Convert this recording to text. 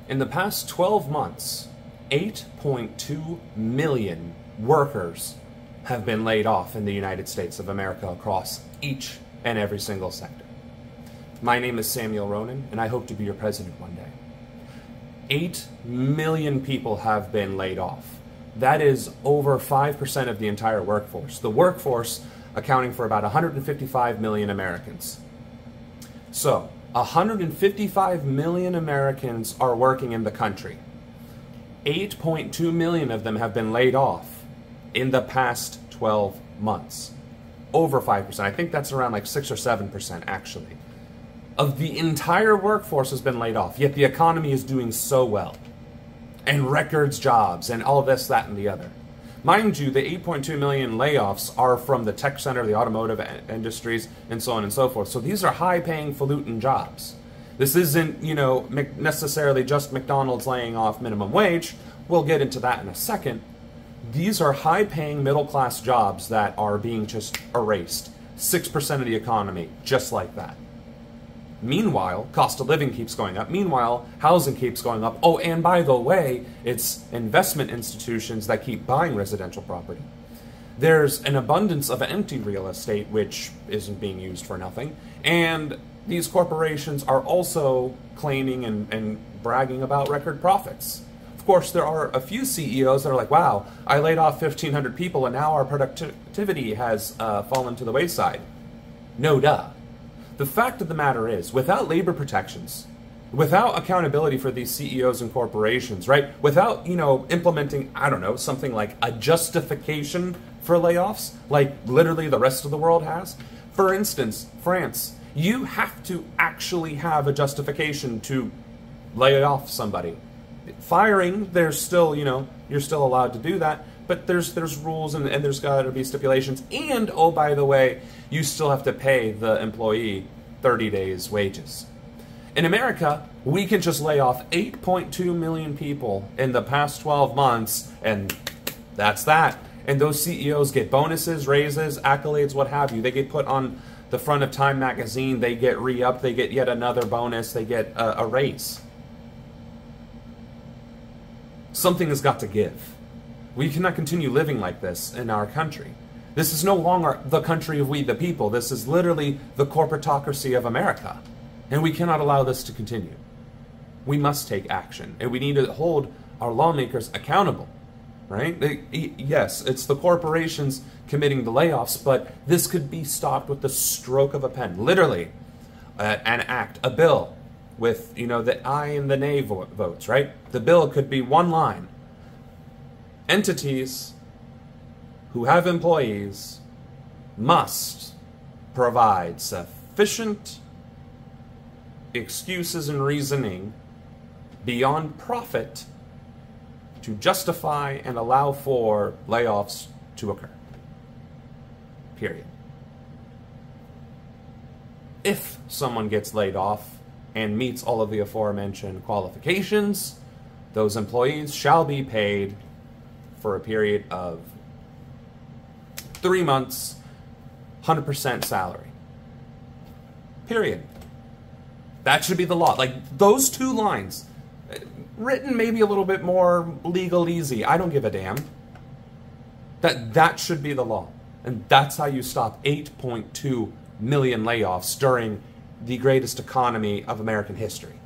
In the past 12 months, 8.2 million workers have been laid off in the United States of America across each and every single sector. My name is Samuel Ronan, and I hope to be your president one day. 8 million people have been laid off. That is over 5% of the entire workforce. The workforce accounting for about 155 million Americans. So, 155 million Americans are working in the country. 8.2 million of them have been laid off in the past 12 months. Over 5%. I think that's around like 6 or 7% actually. Of the entire workforce has been laid off, yet the economy is doing so well. And records jobs and all this, that, and the other. Mind you, the 8.2 million layoffs are from the tech center, the automotive industries, and so on and so forth. So these are high-paying, falutin jobs. This isn't, necessarily just McDonald's laying off minimum wage. We'll get into that in a second. These are high-paying, middle-class jobs that are being just erased. 6% of the economy, just like that. Meanwhile, cost of living keeps going up. Meanwhile, housing keeps going up. Oh, and by the way, it's investment institutions that keep buying residential property. There's an abundance of empty real estate, which isn't being used for nothing. And these corporations are also claiming and bragging about record profits. Of course, there are a few CEOs that are like, wow, I laid off 1,500 people and now our productivity has fallen to the wayside. No duh. The fact of the matter is, without labor protections, without accountability for these CEOs and corporations, right? Without, implementing, something like a justification for layoffs, like literally the rest of the world has. For instance, France, you have to actually have a justification to lay off somebody. Firing, there's still, you're still allowed to do that, but there's rules and there's got to be stipulations. And, oh, by the way, you still have to pay the employee 30 days' wages. In America, we can just lay off 8.2 million people in the past 12 months, and that's that. And those CEOs get bonuses, raises, accolades, what have you. They get put on the front of Time magazine, they get re-upped, they get yet another bonus, they get a raise. Something has got to give. We cannot continue living like this in our country. This is no longer the country of we the people. This is literally the corporatocracy of America. And we cannot allow this to continue. We must take action. And we need to hold our lawmakers accountable. Right? Yes, it's the corporations committing the layoffs, but this could be stopped with the stroke of a pen. Literally, an act, a bill, with, the aye and the nay votes, right? The bill could be one line. Entities who have employees must provide sufficient excuses and reasoning beyond profit to justify and allow for layoffs to occur. Period. If someone gets laid off and meets all of the aforementioned qualifications, those employees shall be paid for a period of 3 months, 100% salary. Period. That should be the law. Like, those two lines, written maybe a little bit more legalese, I don't give a damn. That should be the law. And that's how you stop 8.2 million layoffs during the greatest economy of American history.